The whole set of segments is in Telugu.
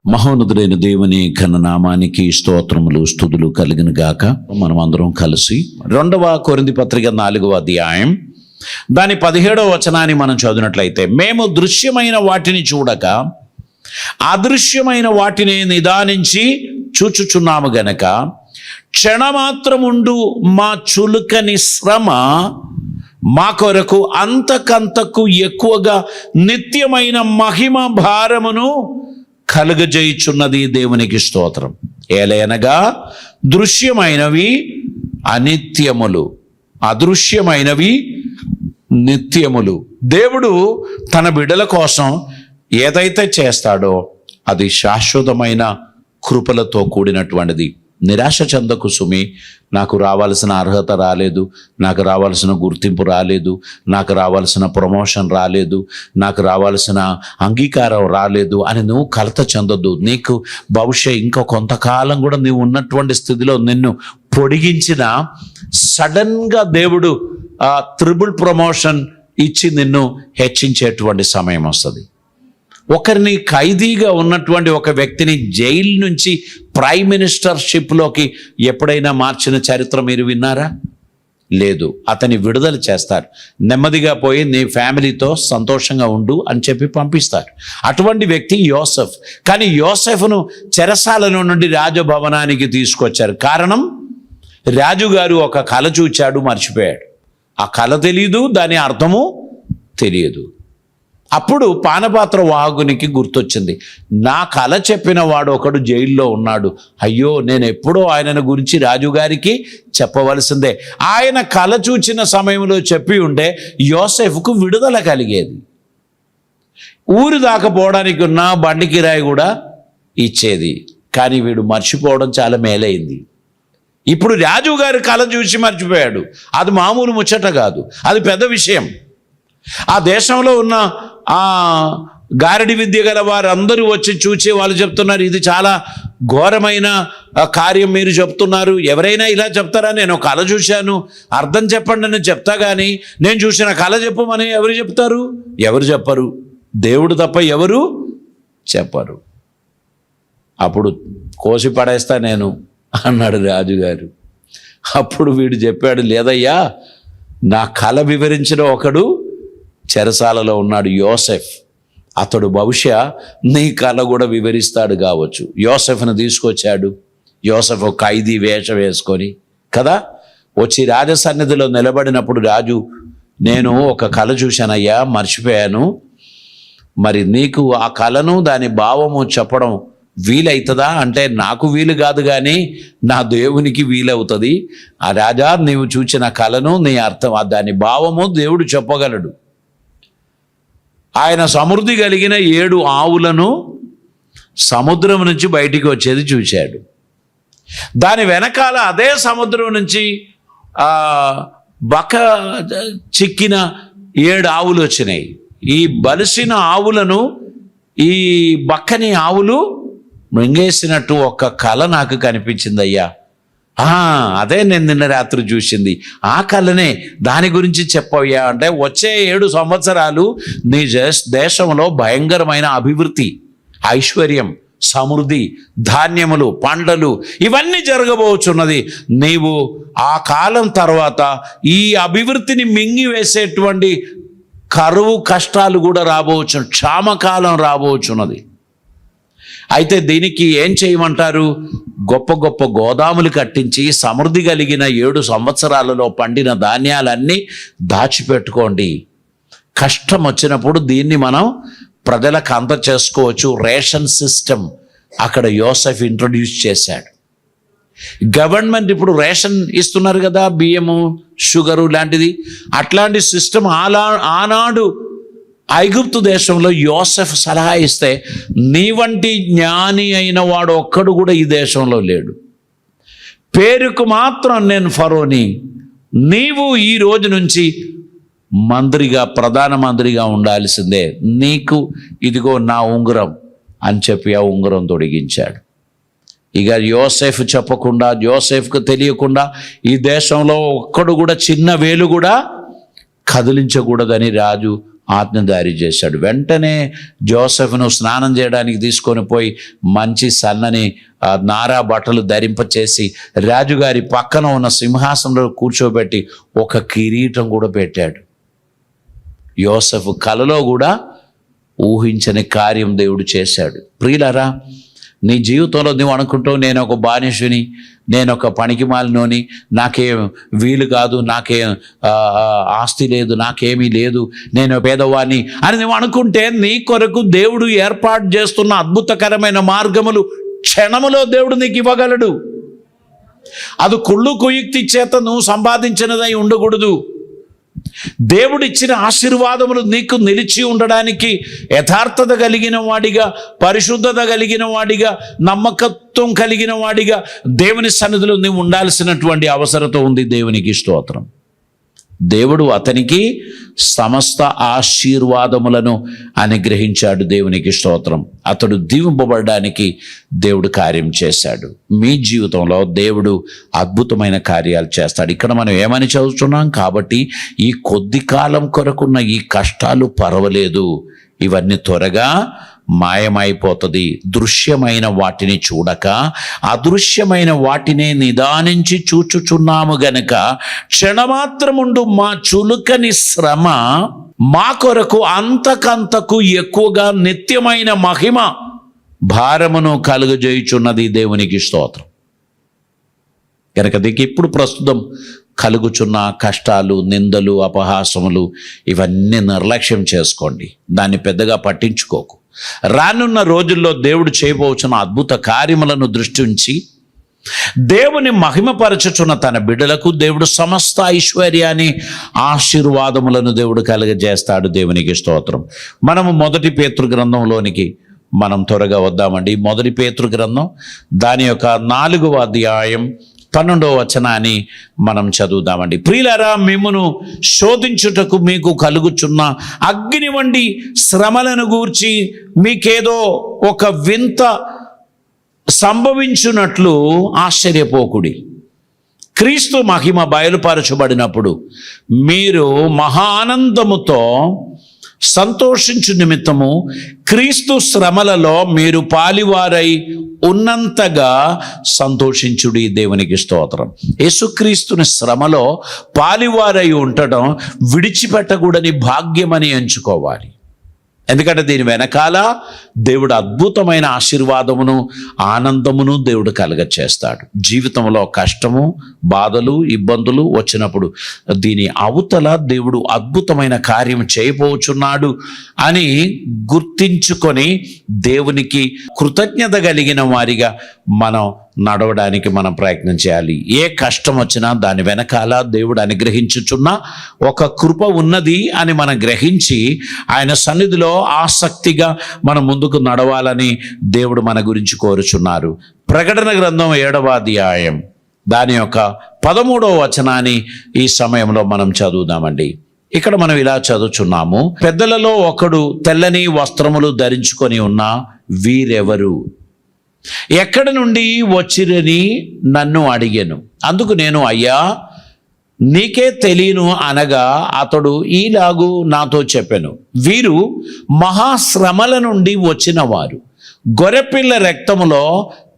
మహోన్నతుడైన దేవుని ఘన నామానికి స్తోత్రములు స్తుతులు కలిగిన గాక. మనం అందరం కలిసి 2వ కొరింథీ పత్రిక 4వ అధ్యాయం దాని 17వ వచనాన్ని మనం చదివినట్లయితే, మేము దృశ్యమైన వాటిని చూడక అదృశ్యమైన వాటిని నిదానించి చూచుచున్నాము గనక క్షణమాత్రముండు మా చులుకని శ్రమ మా కొరకు అంతకంతకు ఎక్కువగా నిత్యమైన మహిమ భారమును కలుగజేయుచున్నది. దేవునికి స్తోత్రం. ఏలయనగా దృశ్యమైనవి అనిత్యములు, అదృశ్యమైనవి నిత్యములు. దేవుడు తన బిడ్డల కోసం ఏదైతే చేస్తాడో అది శాశ్వతమైన కృపలతో కూడినటువంటిది. నిరాశ చెందకు సుమి. నాకు రావాల్సిన అర్హత రాలేదు, నాకు రావాల్సిన గుర్తింపు రాలేదు, నాకు రావాల్సిన ప్రమోషన్ రాలేదు, నాకు రావాల్సిన అంగీకారం రాలేదు అని నువ్వు కలత చెందొద్దు. నీకు బహుశా ఇంకా కొంతకాలం కూడా నీవు ఉన్నటువంటి స్థితిలో నిన్ను పొడిగించిన సడన్గా దేవుడు త్రిబుల్ ప్రమోషన్ ఇచ్చి నిన్ను హెచ్చించేటువంటి సమయం వస్తుంది. ఒకరిని ఖైదీగా ఉన్నటువంటి ఒక వ్యక్తిని జైలు నుంచి ప్రైమ్ మినిస్టర్షిప్లోకి ఎప్పుడైనా మార్చిన చరిత్ర మీరు విన్నారా? లేదు. అతని విడుదల చేస్తారు. నెమ్మదిగా పోయి నీ ఫ్యామిలీతో సంతోషంగా ఉండు అని చెప్పి పంపిస్తారు. అటువంటి వ్యక్తి యోసెఫ్. కానీ యోసెఫ్ను చెరసాలలో నుండి రాజభవనానికి తీసుకొచ్చారు. కారణం, రాజుగారు ఒక కళ చూచాడు, మర్చిపోయాడు. ఆ కళ తెలియదు, దాని అర్థము తెలియదు. అప్పుడు పానపాత్ర వాహకునికి గుర్తొచ్చింది, నా కళ చెప్పిన వాడు ఒకడు జైల్లో ఉన్నాడు. అయ్యో, నేను ఎప్పుడో ఆయనను గురించి రాజుగారికి చెప్పవలసిందే. ఆయన కళ చూచిన సమయంలో చెప్పి ఉంటే యోసెఫ్కు విడుదల కలిగేది. ఊరు దాకా పోవడానికి ఉన్న బండి కిరాయి కూడా ఇచ్చేది. కానీ వీడు మర్చిపోవడం చాలా మేలైంది. ఇప్పుడు రాజుగారి కళ చూసి మర్చిపోయాడు. అది మామూలు ముచ్చట కాదు, అది పెద్ద విషయం. ఆ దేశంలో ఉన్న గారడి విద్య గల వారందరూ వచ్చి చూచి వాళ్ళు చెప్తున్నారు, ఇది చాలా ఘోరమైన కార్యం మీరు చెప్తున్నారు. ఎవరైనా ఇలా చెప్తారా? నేను కళ చూశాను, అర్థం చెప్పండి అని చెప్తా, కానీ నేను చూసిన కళ చెప్పమని ఎవరు చెప్తారు? ఎవరు చెప్పరు? దేవుడు తప్ప ఎవరు చెప్పరు. అప్పుడు కోసి పడేస్తా నేను అన్నాడు రాజుగారు. అప్పుడు వీడు చెప్పాడు, లేదయ్యా, నా కళ వివరించిన ఒకడు చెరసాలలో ఉన్నాడు, యోసెఫ్. అతడు బహుశా నీ కళ కూడా వివరిస్తాడు కావచ్చు. యోసెఫ్ను తీసుకొచ్చాడు. యోసెఫ్ ఒక ఖైదీ వేషం వేసుకొని కదా వచ్చి రాజసన్నిధిలో నిలబడినప్పుడు రాజు, నేను ఒక కళ చూశానయ్యా, మర్చిపోయాను. మరి నీకు ఆ కళను దాని భావము చెప్పడం వీలవుతుందా అంటే, నాకు వీలు కాదు కానీ నా దేవునికి వీలవుతుంది. ఆ రాజా, నీవు చూచిన కళను నీ అర్థం దాని భావము దేవుడు చెప్పగలడు. ఆయన సమృద్ధి కలిగిన 7 ఆవులను సముద్రం నుంచి బయటికి వచ్చేది చూశాడు. దాని వెనకాల అదే సముద్రం నుంచి బక్క చిక్కిన 7 ఆవులు వచ్చినాయి. ఈ బలిసిన ఆవులను ఈ బక్కని ఆవులు మృంగేసినట్టు ఒక కళ నాకు కనిపించిందయ్యా. అదే నేను నిన్న రాత్రి చూసింది, ఆ కళనే, దాని గురించి చెప్పయ్యా అంటే, వచ్చే 7 సంవత్సరాలు నీ దేశంలో భయంకరమైన అభివృద్ధి, ఐశ్వర్యం, సమృద్ధి, ధాన్యములు, పంటలు ఇవన్నీ జరగబోచున్నది. నీవు ఆ కాలం తర్వాత ఈ అభివృద్ధిని మింగివేసేటువంటి కరువు కష్టాలు కూడా రాబోవచ్చు, క్షామకాలం రాబోచున్నది. అయితే దీనికి ఏం చేయమంటారు? గొప్ప గొప్ప గోదాములు కట్టించి సమృద్ధి కలిగిన 7 సంవత్సరాలలో పండిన ధాన్యాలన్నీ దాచిపెట్టుకోండి. కష్టం వచ్చినప్పుడు దీన్ని మనం ప్రజలకు అందచేసుకోవచ్చు. రేషన్ సిస్టమ్ అక్కడ యోసెఫ్ ఇంట్రొడ్యూస్ చేశాడు. గవర్నమెంట్ ఇప్పుడు రేషన్ ఇస్తున్నారు కదా, బియ్యము, షుగరు లాంటిది. అట్లాంటి సిస్టమ్ ఆనాడు ఐగుప్తు దేశంలో యోసెఫ్ సలహా ఇస్తే, నీ వంటి జ్ఞాని అయిన వాడు ఒక్కడు కూడా ఈ దేశంలో లేడు. పేరుకు మాత్రం నేను ఫరోని, నీవు ఈ రోజు నుంచి మంత్రిగా, ప్రధానమంత్రిగా ఉండాల్సిందే. నీకు ఇదిగో నా ఉంగరం అని చెప్పి ఆ ఉంగరం తొడిగించాడు. ఇక యోసెఫ్ చెప్పకుండా, యోసెఫ్కు తెలియకుండా ఈ దేశంలో ఒక్కడు కూడా చిన్న వేలు కూడా కదిలించకూడదని రాజు ఆజ్ఞ జారీ చేశాడు. వెంటనే జోసెఫ్ను స్నానం చేయడానికి తీసుకొని పోయి మంచి సన్నని నారా బట్టలు ధరింపచేసి రాజుగారి పక్కన ఉన్న సింహాసనంలో కూర్చోబెట్టి ఒక కిరీటం కూడా పెట్టాడు. యోసెఫ్ కలలో కూడా ఊహించని కార్యం దేవుడు చేశాడు. ప్రియులారా, నీ జీవితంలో నువ్వు అనుకుంటావు, నేను ఒక బానిసుని, నేను ఒక పనికిమాలినోని, నాకేం వీలు కాదు, నాకేం ఆస్తి లేదు, నాకేమీ లేదు, నేను పేదవాణ్ణి అని నువ్వు అనుకుంటే నీ కొరకు దేవుడు ఏర్పాటు చేస్తున్న అద్భుతకరమైన మార్గములు క్షణములో దేవుడు నీకు ఇవ్వగలడు. అది కుళ్ళు కుయుక్తి చేత నువ్వు సంపాదించినదై ఉండకూడదు. దేవుడిచ్చిన ఆశీర్వాదములు నీకు నిలిచి ఉండడానికి యథార్థత కలిగిన వాడిగా, పరిశుద్ధత కలిగిన వాడిగా, నమ్మకత్వం కలిగిన వాడిగా దేవుని సన్నిధిలో నీవు ఉండాల్సినటువంటి అవసరత ఉంది. దేవునికి స్తోత్రం. దేవుడు అతనికి సమస్త ఆశీర్వాదములను అనుగ్రహించాడు. దేవునికి స్తోత్రం. అతడు దీవింపబడడానికి దేవుడు కార్యం చేశాడు. మీ జీవితంలో దేవుడు అద్భుతమైన కార్యాలు చేస్తాడు. ఇక్కడ మనం ఏమని చదువుతున్నాం? కాబట్టి ఈ కొద్ది కాలం కొరకున్న ఈ కష్టాలు పర్వాలేదు, ఇవన్నీ త్వరగా మాయమైపోతుంది. దృశ్యమైన వాటిని చూడక అదృశ్యమైన వాటినే నిదానించి చూచుచున్నాము గనక క్షణమాత్రముండు మా చులుకని శ్రమ మా కొరకు అంతకంతకు ఎక్కువగా నిత్యమైన మహిమ భారమును కలుగజేయుచున్నది. దేవునికి స్తోత్రం. కనుక దీనికి ఇప్పుడు ప్రస్తుతం కలుగుచున్న కష్టాలు, నిందలు, అపహాసములు ఇవన్నీ నిర్లక్ష్యం చేసుకోండి. దాన్ని పెద్దగా పట్టించుకోకు. రానున్న రోజుల్లో దేవుడు చేయబోచున్న అద్భుత కార్యములను దృష్టి ఉంచి దేవుని మహిమపరచుచున్న తన బిడ్డలకు దేవుడు సమస్త ఐశ్వర్యాన్ని, ఆశీర్వాదములను దేవుడు కలుగజేస్తాడు. దేవునికి స్తోత్రం. మనము 1 పేతురు గ్రంథంలోనికి మనం త్వరగా వద్దామండి. 1 పేతురు గ్రంథం దాని యొక్క 4వ అధ్యాయం 12వ వచనాన్ని మనం చదువుదామండి. ప్రియులారా, మిమ్మును శోధించుటకు మీకు కలుగుచున్న అగ్ని వంటి శ్రమలను గూర్చి మీకేదో ఒక వింత సంభవించున్నట్లు ఆశ్చర్యపోకుడి. క్రీస్తు మహిమ బయలుపరచబడినప్పుడు మీరు మహా ఆనందముతో సంతోషించు నిమిత్తము క్రీస్తు శ్రమలలో మీరు పాలివారై ఉన్నంతగా సంతోషించుడి. దేవునికి స్తోత్రం. యేసుక్రీస్తుని శ్రమలో పాలివారై ఉండటం విడిచిపెట్టకూడని భాగ్యమని ఎంచుకోవాలి. ఎందుకంటే దీని వెనకాల దేవుడు అద్భుతమైన ఆశీర్వాదమును, ఆనందమును దేవుడు కలుగచేస్తాడు. జీవితంలో కష్టము, బాధలు, ఇబ్బందులు వచ్చినప్పుడు దీని అవతల దేవుడు అద్భుతమైన కార్యం చేయబోచున్నాడు అని గుర్తించుకొని దేవునికి కృతజ్ఞత కలిగిన వారిగా మనం నడవడానికి మనం ప్రయత్నం చేయాలి. ఏ కష్టం వచ్చినా దాని వెనకాల దేవుడు అనుగ్రహించుచున్న ఒక కృప ఉన్నది అని మనం గ్రహించి ఆయన సన్నిధిలో ఆసక్తిగా మనం ముందుకు నడవాలని దేవుడు మన గురించి కోరుచున్నారు. ప్రకటన గ్రంథం 7వ అధ్యాయం దాని యొక్క 13వ వచనాన్ని ఈ సమయంలో మనం చదువుదామండి. ఇక్కడ మనం ఇలా చదువుచున్నాము. పెద్దలలో ఒకడు తెల్లని వస్త్రములు ధరించుకొని ఉన్న వీరెవరు, ఎక్కడి నుండి వచ్చిరని నన్ను అడిగాను. అందుకు నేను, అయ్యా నీకే తెలియను అనగా అతడు ఈలాగు నాతో చెప్పెను, వీరు మహాశ్రమల నుండి వచ్చిన వారు గొర్రెపిల్ల రక్తములో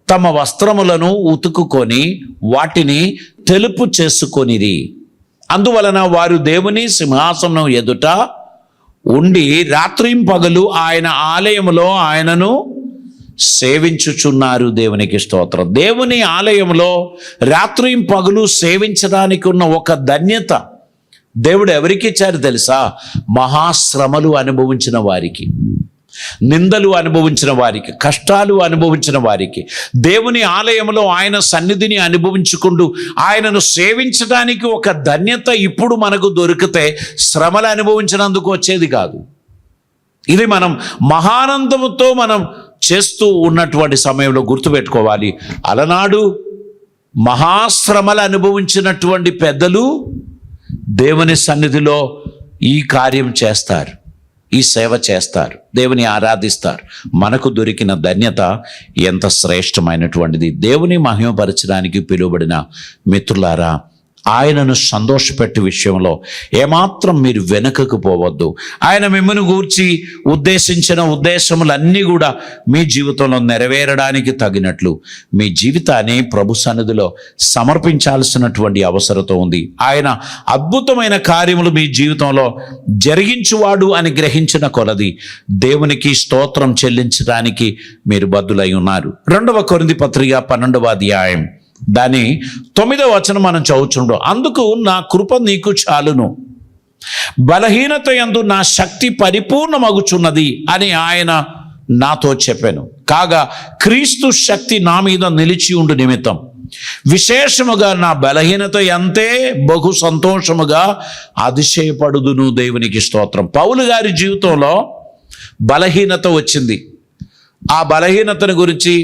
తమ వస్త్రములను ఉతుకుకొని వాటిని తెలుపు చేసుకొనిరి. అందువలన వారు దేవుని సింహాసనం ఎదుట ఉండి రాత్రింపగలు ఆయన ఆలయములో ఆయనను సేవించుచున్నారు. దేవునికి స్తోత్రం. దేవుని ఆలయంలో రాత్రింపగలు సేవించడానికి ఉన్న ఒక ధన్యత దేవుడు ఎవరికి ఇచ్చారు తెలుసా? మహాశ్రమలు అనుభవించిన వారికి, నిందలు అనుభవించిన వారికి, కష్టాలు అనుభవించిన వారికి, దేవుని ఆలయంలో ఆయన సన్నిధిని అనుభవించుకుంటూ ఆయనను సేవించడానికి ఒక ధన్యత ఇప్పుడు మనకు దొరికితే శ్రమలు అనుభవించినందుకు వచ్చేది కాదు. ఇది మనం మహానందముతో మనం చేస్తూ ఉన్నటువంటి సమయంలో గుర్తుపెట్టుకోవాలి. అలనాడు మహాశ్రమలు అనుభవించినటువంటి పెద్దలు దేవుని సన్నిధిలో ఈ కార్యం చేస్తారు, ఈ సేవ చేస్తారు, దేవుని ఆరాధిస్తారు. మనకు దొరికిన ధన్యత ఎంత శ్రేష్టమైనటువంటిది. దేవుని మహిమపరచడానికి పిలువబడిన మిత్రులారా, ఆయనను సంతోషపెట్టే విషయంలో ఏమాత్రం మీరు వెనుకకు పోవద్దు. ఆయన మిమ్మల్ని గూర్చి ఉద్దేశించిన ఉద్దేశములన్నీ కూడా మీ జీవితంలో నెరవేరడానికి తగినట్లు మీ జీవితాన్ని ప్రభు సన్నిధిలో సమర్పించాల్సినటువంటి అవసరత ఉంది. ఆయన అద్భుతమైన కార్యములు మీ జీవితంలో జరిగించువాడు అని గ్రహించిన కొలది దేవునికి స్తోత్రం చెల్లించడానికి మీరు బద్దులై ఉన్నారు. 2 కొరింథీ పత్రిక 12వ అధ్యాయం దాని 9వ వచనం మనం చదువుచుండు. అందుకు నా కృప నీకు చాలును, బలహీనత యందు నా శక్తి పరిపూర్ణమగుచున్నది అని ఆయన నాతో చెప్పాను. కాగా క్రీస్తు శక్తి నా మీద నిలిచి ఉండు నిమిత్తం విశేషముగా నా బలహీనత ఎంతే బహు సంతోషముగా అతిశయపడుదును. దేవునికి స్తోత్రం. పౌలు గారి జీవితంలో బలహీనత వచ్చింది. ఆ బలహీనతను గురించి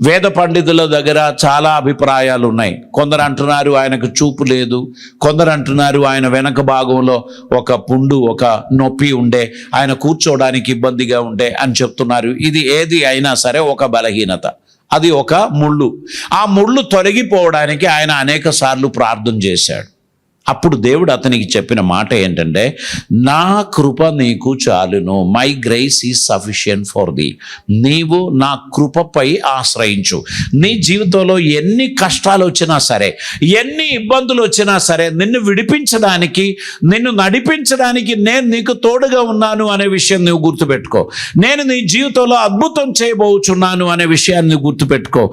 వేద పండితుల దగ్గర చాలా అభిప్రాయాలు ఉన్నాయి. కొందరు అంటున్నారు ఆయనకు చూపు లేదు, కొందరు అంటున్నారు ఆయన వెనక భాగంలో ఒక పుండు, ఒక నొప్పి ఉండే, ఆయన కూర్చోవడానికి ఇబ్బందిగా ఉండే అని చెప్తున్నారు. ఇది ఏది అయినా సరే ఒక బలహీనత, అది ఒక ముళ్ళు. ఆ ముళ్ళు తొలగిపోవడానికి ఆయన అనేక సార్లు ప్రార్థన చేశాడు. అప్పుడు దేవుడు అతనికి చెప్పిన మాట ఏంటంటే, నా కృప నీకు చాలును, my grace is sufficient for the. నీవు నా కృపపై ఆశ్రయించు. నీ జీవితంలో ఎన్ని కష్టాలు వచ్చినా సరే, ఎన్ని ఇబ్బందులు వచ్చినా సరే, నిన్ను విడిపించడానికి, నిన్ను నడిపించడానికి నేను నీకు తోడుగా ఉన్నాను అనే విషయం నువ్వు గుర్తుపెట్టుకో. నేను నీ జీవితంలో అద్భుతం చేయబోచున్నాను అనే విషయాన్ని నువ్వు గుర్తుపెట్టుకో.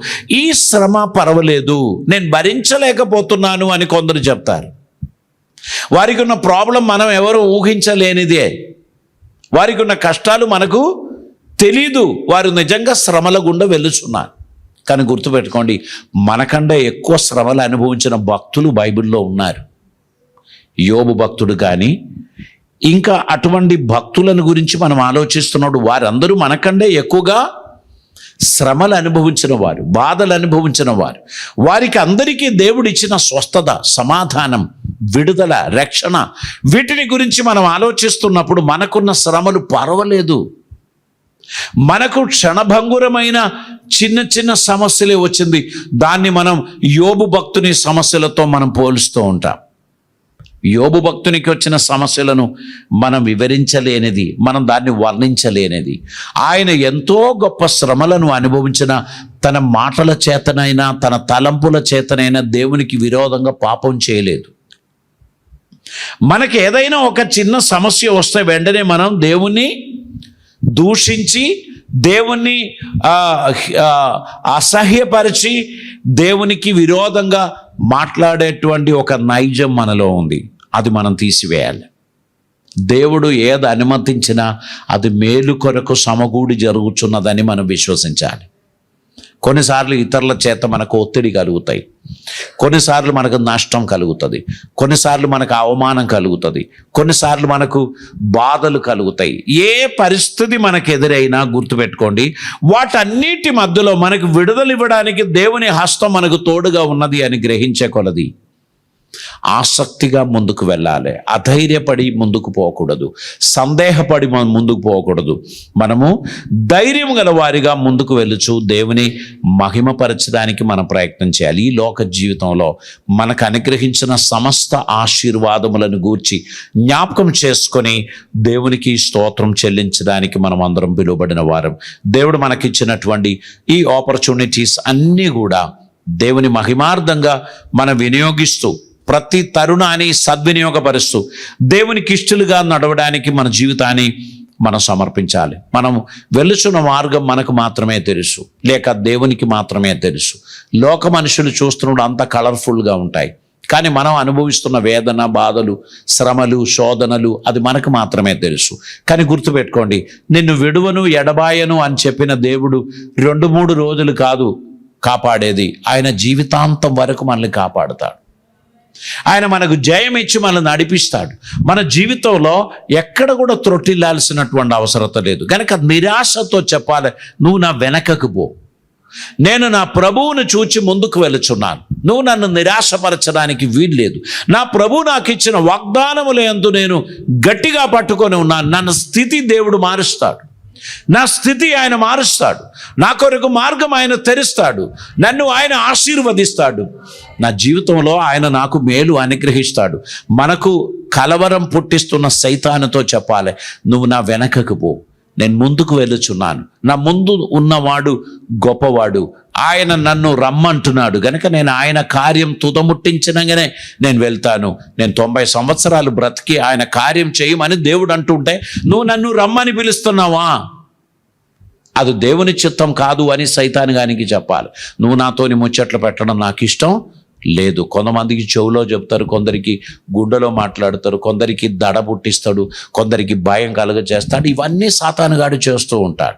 ఈ శ్రమ పర్వాలేదు, నేను భరించలేకపోతున్నాను అని కొందరు చెప్తారు. వారికి ఉన్న ప్రాబ్లం మనం ఎవరు ఊహించలేనిదే. వారికి ఉన్న కష్టాలు మనకు తెలీదు. వారు నిజంగా శ్రమల గుండా వెళుతున్నారు. కానీ గుర్తుపెట్టుకోండి, మనకంటే ఎక్కువ శ్రమలు అనుభవించిన భక్తులు బైబిల్లో ఉన్నారు. యోబు భక్తుడు కానీ ఇంకా అటువంటి భక్తులను గురించి మనం ఆలోచిస్తున్నాడు. వారందరూ మనకంటే ఎక్కువగా శ్రమలు అనుభవించిన వారు, బాధలు అనుభవించిన వారు. వారికి అందరికీ దేవుడు ఇచ్చిన స్వస్థత, సమాధానం, విడుదల, రక్షణ, వీటిని గురించి మనం ఆలోచిస్తున్నప్పుడు మనకున్న శ్రమలు పర్వాలేదు. మనకు క్షణభంగురమైన చిన్న చిన్న సమస్యలే వచ్చింది. దాన్ని మనం యోబు భక్తుని సమస్యలతో మనం పోలుస్తూ ఉంటాం. యోబు భక్తునికి వచ్చిన సమస్యలను మనం వివరించలేనిది, మనం దాన్ని వర్ణించలేనిది. ఆయన ఎంతో గొప్ప శ్రమలను అనుభవించిన తన మాటల చేతనైనా తన తలంపుల చేతనైనా దేవునికి విరోధంగా పాపం చేయలేదు. మనకి ఏదైనా ఒక చిన్న సమస్య వస్తే వెంటనే మనం దేవుణ్ణి దూషించి, దేవుణ్ణి అసహ్యపరిచి, దేవునికి విరోధంగా మాట్లాడేటువంటి ఒక నైజం మనలో ఉంది. అది మనం తీసివేయాలి. దేవుడు ఏది అనుమతించినా అది మేలు కొరకు సమకూడి జరుగుతున్నదని మనం విశ్వసించాలి. కొన్నిసార్లు ఇతరుల చేత మనకు ఒత్తిడి కలుగుతాయి, కొన్నిసార్లు మనకు నష్టం కలుగుతుంది, కొన్నిసార్లు మనకు అవమానం కలుగుతుంది, కొన్నిసార్లు మనకు బాధలు కలుగుతాయి. ఏ పరిస్థితి మనకు ఎదురైనా గుర్తుపెట్టుకోండి, వాటన్నిటి మధ్యలో మనకు విడుదల ఇవ్వడానికి దేవుని హస్తం మనకు తోడుగా ఉన్నది అని గ్రహించే కొలది ఆసక్తిగా ముందుకు వెళ్ళాలి. అధైర్యపడి ముందుకు పోకూడదు, సందేహపడి ముందుకు పోకూడదు. మనము ధైర్యం గల వారిగా ముందుకు వెళ్ళుచు దేవుని మహిమపరచడానికి మనం ప్రయత్నం చేయాలి. ఈ లోక జీవితంలో మనకు అనుగ్రహించిన సమస్త ఆశీర్వాదములను గూర్చి జ్ఞాపకం చేసుకొని దేవునికి స్తోత్రం చెల్లించడానికి మనం అందరం పిలువబడిన వారం. దేవుడు మనకిచ్చినటువంటి ఈ ఆపర్చునిటీస్ అన్నీ కూడా దేవుని మహిమార్థంగా మనం వినియోగిస్తూ, ప్రతి తరుణాన్ని సద్వినియోగపరుస్తూ దేవునికి ఇష్టలుగా నడవడానికి మన జీవితాన్ని మనం సమర్పించాలి. మనం వెలుచున్న మార్గం మనకు మాత్రమే తెలుసు, లేక దేవునికి మాత్రమే తెలుసు. లోక మనుషులు చూస్తున్నప్పుడు అంత కలర్ఫుల్గా ఉంటాయి, కానీ మనం అనుభవిస్తున్న వేదన, బాధలు, శ్రమలు, శోధనలు అది మనకు మాత్రమే తెలుసు. కానీ గుర్తుపెట్టుకోండి, నిన్ను విడువను ఎడబాయను అని చెప్పిన దేవుడు 2-3 రోజులు కాదు కాపాడేది, ఆయన జీవితాంతం వరకు మనల్ని కాపాడుతాడు. ఆయన మనకు జయం ఇచ్చి మనల్ని నడిపిస్తాడు. మన జీవితంలో ఎక్కడ కూడా త్రొట్టిల్లాల్సినటువంటి అవసరం లేదు. కనుక నిరాశతో చెప్పాలి, నువ్వు నా వెనకకు పో, నేను నా ప్రభువును చూచి ముందుకు వెళుచున్నాను, నువ్వు నన్ను నిరాశపరచడానికి వీల్లేదు. నా ప్రభు నాకు ఇచ్చిన వాగ్దానముల యందు నేను గట్టిగా పట్టుకొని ఉన్నాను. నన్ను స్థితి దేవుడు మారుస్తాడు. నా స్థితి ఆయన మారుస్తాడు, నా కొరకు మార్గం ఆయన తెరుస్తాడు, నన్ను ఆయన ఆశీర్వదిస్తాడు, నా జీవితంలో ఆయన నాకు మేలు అనుగ్రహిస్తాడు. మనకు కలవరం పుట్టిస్తున్న సైతానుతో చెప్పాలి, నువ్వు నా వెనకకు పో, నేను ముందుకు వెళ్ళుచున్నాను, నా ముందు ఉన్నవాడు గొప్పవాడు, ఆయన నన్ను రమ్మంటున్నాడు గనుక నేను ఆయన కార్యం తుదముట్టించినగానే నేను వెళ్తాను. నేను 90 సంవత్సరాలు బ్రతికి ఆయన కార్యం చేయమని దేవుడు అంటుంటే నువ్వు నన్ను రమ్మని పిలుస్తున్నావా? అది దేవుని చిత్తం కాదు అని సైతాను గానికి చెప్పాలి. నువ్వు నాతోని ముచ్చట్లు పెట్టడం నాకు ఇష్టం లేదు. కొంతమందికి చెవులో చెప్తారు, కొందరికి గుండెలో మాట్లాడతారు, కొందరికి దడ పుట్టిస్తాడు, కొందరికి భయం కలుగజేస్తాడు. ఇవన్నీ సాతానుగాడు చేస్తూ ఉంటాడు.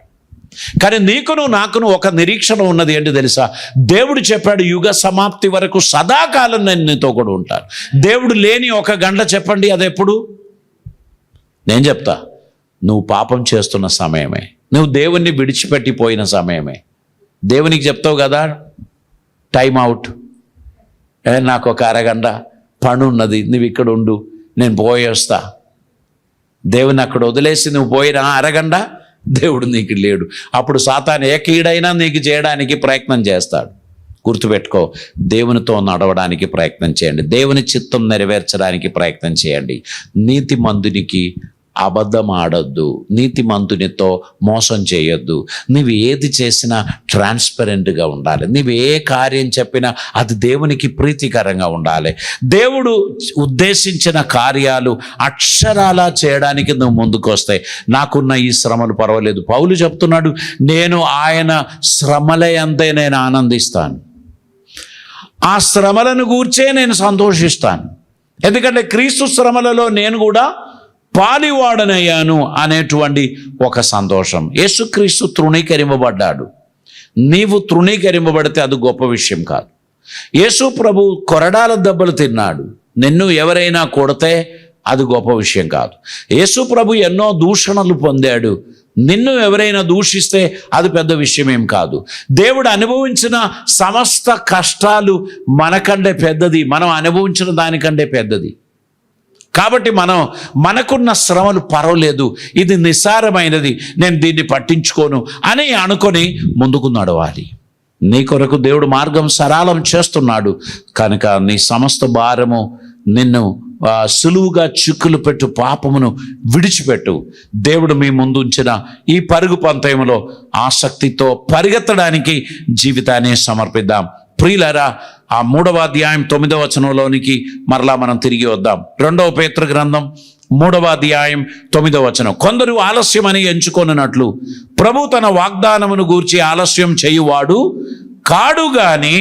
కానీ నీకును నాకును ఒక నిరీక్షణ ఉన్నది. ఏంటి తెలుసా? దేవుడు చెప్పాడు, యుగ సమాప్తి వరకు సదాకాలం నేను నీతో కూడా ఉంటాను. దేవుడు లేని ఒక గంట చెప్పండి, అది ఎప్పుడు? నేను చెప్తా, నువ్వు పాపం చేస్తున్న సమయమే, నువ్వు దేవుణ్ణి విడిచిపెట్టిపోయిన సమయమే. దేవునికి చెప్తావు కదా, టైం అవుట్, నాకు ఒక అరగంట పని ఉన్నది, నువ్వు ఇక్కడ ఉండు, నేను పోయేస్తా. దేవుని అక్కడ వదిలేసి నువ్వు పోయిన అరగంట దేవుడు నీకు లేడు. అప్పుడు సాతాను ఏ కీడైనా నీకు చేయడానికి ప్రయత్నం చేస్తాడు. గుర్తుపెట్టుకో, దేవునితో నడవడానికి ప్రయత్నం చేయండి, దేవుని చిత్తం నెరవేర్చడానికి ప్రయత్నం చేయండి. నీతిమంతునికి అబద్ధం ఆడొద్దు, నీతిమంతునితో మోసం చేయొద్దు. నువ్వు ఏది చేసినా ట్రాన్స్పరెంట్గా ఉండాలి. నువ్వు ఏ కార్యం చెప్పినా అది దేవునికి ప్రీతికరంగా ఉండాలి. దేవుడు ఉద్దేశించిన కార్యాలు అక్షరాలా చేయడానికి నువ్వు ముందుకు వస్తాయి. నాకున్న ఈ శ్రమలు పర్వాలేదు. పౌలు చెప్తున్నాడు, నేను ఆయన శ్రమలయందే నేను ఆనందిస్తాను, ఆ శ్రమలను గూర్చే నేను సంతోషిస్తాను. ఎందుకంటే క్రీస్తు శ్రమలలో నేను కూడా పాలివాడనయ్యాను అనేటువంటి ఒక సంతోషం. యేసుక్రీస్తు తృణీకరింపబడ్డాడు. నీవు తృణీకరింపబడితే అది గొప్ప విషయం కాదు. యేసు ప్రభు కొరడాల దెబ్బలు తిన్నాడు. నిన్ను ఎవరైనా కొడితే అది గొప్ప విషయం కాదు. యేసు ప్రభు ఎన్నో దూషణలు పొందాడు. నిన్ను ఎవరైనా దూషిస్తే అది పెద్ద విషయం ఏం కాదు. దేవుడు అనుభవించిన సమస్త కష్టాలు మనకంటే పెద్దది, మనం అనుభవించిన దానికంటే పెద్దది. కాబట్టి మనకున్న శ్రమలు పర్వాలేదు, ఇది నిస్సారమైనది, నేను దీన్ని పట్టించుకోను అని అనుకొని ముందుకు నడవాలి. నీ కొరకు దేవుడు మార్గం సరళం చేస్తున్నాడు కనుక నీ సమస్త భారము నిన్ను సులువుగా చిక్కులు పెట్టు పాపమును విడిచిపెట్టు. దేవుడు మీ ముందు ఉంచిన ఈ పరుగు పంతయంలో ఆసక్తితో పరిగెత్తడానికి జీవితాన్ని సమర్పిద్దాం. ప్రియులారా, ఆ 3వ అధ్యాయం 9వ వచనంలోనికి మరలా మనం తిరిగి వద్దాం. 2వ పేతురు గ్రంథం 3వ అధ్యాయం 9వ వచనం. కొందరు ఆలస్యమని ఎంచుకొనున్నట్లు ప్రభు తన వాగ్దానమును గూర్చి ఆలస్యం చేయువాడు కాడు గాని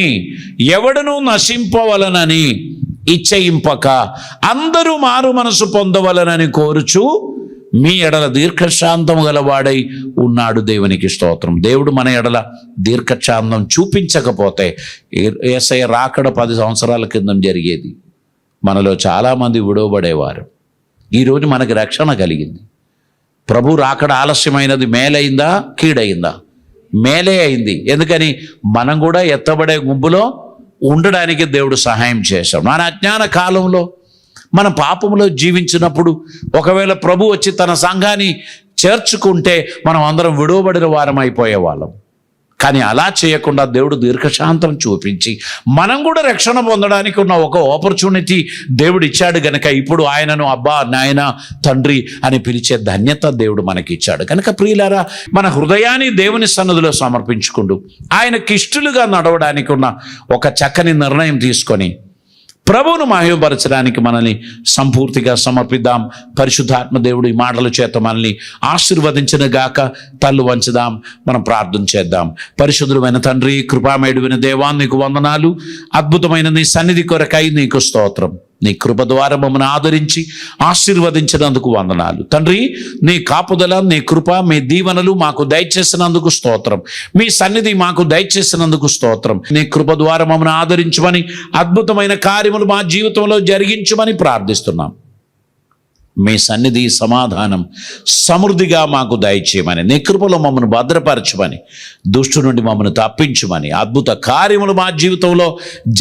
ఎవడును నశింపవలనని ఇచ్చయింపక అందరూ మారు మనసు పొందవలనని కోరుచు మీ ఎడల దీర్ఘశాంతము గలవాడై ఉన్నాడు. దేవునికి స్తోత్రం. దేవుడు మన ఎడల దీర్ఘశాంతం చూపించకపోతే యేసయ్య రాకడ 10 సంవత్సరాల కింద జరిగేది. మనలో చాలామంది విడవబడేవారు. ఈరోజు మనకి రక్షణ కలిగింది. ప్రభు రాకడ ఆలస్యమైనది మేలైందా కీడైందా? మేలే అయింది. ఎందుకని? మనం కూడా ఎత్తబడే గుంపులో ఉండడానికి దేవుడు సహాయం చేశాడు. మన అజ్ఞాన కాలంలో మన పాపంలో జీవించినప్పుడు ఒకవేళ ప్రభు వచ్చి తన సంఘాన్ని చేర్చుకుంటే మనం అందరం విడువబడిన వారం అయిపోయేవాళ్ళం. కానీ అలా చేయకుండా దేవుడు దీర్ఘశాంతం చూపించి మనం కూడా రక్షణ పొందడానికి ఉన్న ఒక ఆపర్చునిటీ దేవుడు ఇచ్చాడు గనక ఇప్పుడు ఆయనను అబ్బా, నాయన, తండ్రి అని పిలిచే ధన్యత దేవుడు మనకి ఇచ్చాడు. కనుక ప్రియులారా, మన హృదయాన్ని దేవుని సన్నిధిలో సమర్పించుకుంటూ ఆయనకి ఇష్టలుగా నడవడానికి ఉన్న ఒక చక్కని నిర్ణయం తీసుకొని ప్రభువును మహిమపరచడానికి మనల్ని సంపూర్తిగా సమర్పిద్దాం. పరిశుద్ధాత్మ దేవుడు ఈ మాటల చేత మనల్ని ఆశీర్వదించిన గాక. తల్లు వంచుదాం, మనం ప్రార్థన చేద్దాం. పరిశుద్ధుడైన తండ్రి, కృపామయుడైన దేవా, నీకు వందనాలు. అద్భుతమైన నీ సన్నిధి కొరకై నీకు స్తోత్రం. నీ కృప ద్వారా మమ్మల్ని ఆదరించి ఆశీర్వదించినందుకు వందనాలు తండ్రి. నీ కాపుదల, నీ కృప, మీ దీవెనలు మాకు దయచేసినందుకు స్తోత్రం. మీ సన్నిధి మాకు దయచేసినందుకు స్తోత్రం. నీ కృప ద్వారా మమ్మల్ని ఆదరించమని, అద్భుతమైన కార్యములు మా జీవితంలో జరిగించమని ప్రార్థిస్తున్నాం. మీ సన్నిధి సమాధానం సమృద్ధిగా మాకు దయచేయమని, నీ కృపలో మమ్మల్ని భద్రపరచమని, దుష్టు నుండి మమ్మల్ని తప్పించమని, అద్భుత కార్యములు మా జీవితంలో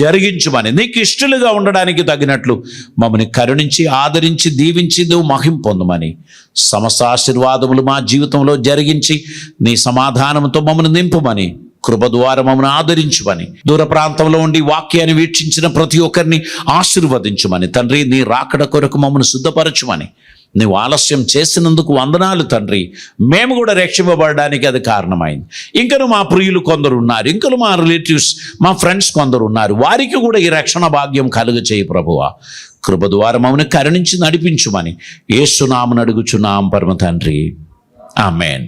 జరిగించమని, నీకు ఇష్టలుగా ఉండడానికి తగినట్లు మమ్మల్ని కరుణించి ఆదరించి దీవించి నువ్వు మహిమ పొందమని, సమస్త ఆశీర్వాదములు మా జీవితంలో జరిగించి నీ సమాధానంతో మమ్మల్ని నింపుమని, కృప ద్వారా మమ్మల్ని ఆదరించమని, దూర ప్రాంతంలో ఉండి వాక్యాన్ని వీక్షించిన ప్రతి ఒక్కరిని ఆశీర్వదించమని తండ్రి, నీ రాకడ కొరకు మమ్మల్ని శుద్ధపరచమని, నువ్వు ఆలస్యం చేసినందుకు వందనాలు తండ్రి. మేము కూడా రక్షింపబడడానికి అది కారణమైంది. ఇంకను మా ప్రియులు కొందరు ఉన్నారు, ఇంకను మా రిలేటివ్స్, మా ఫ్రెండ్స్ కొందరు ఉన్నారు, వారికి కూడా ఈ రక్షణ భాగ్యం కలుగచేయి ప్రభువా. కృప ద్వారా మమ్మల్ని కరుణించి నడిపించుమని యేసు నామమున అడుగుచున్నాం పరమ తండ్రి, ఆమేన్.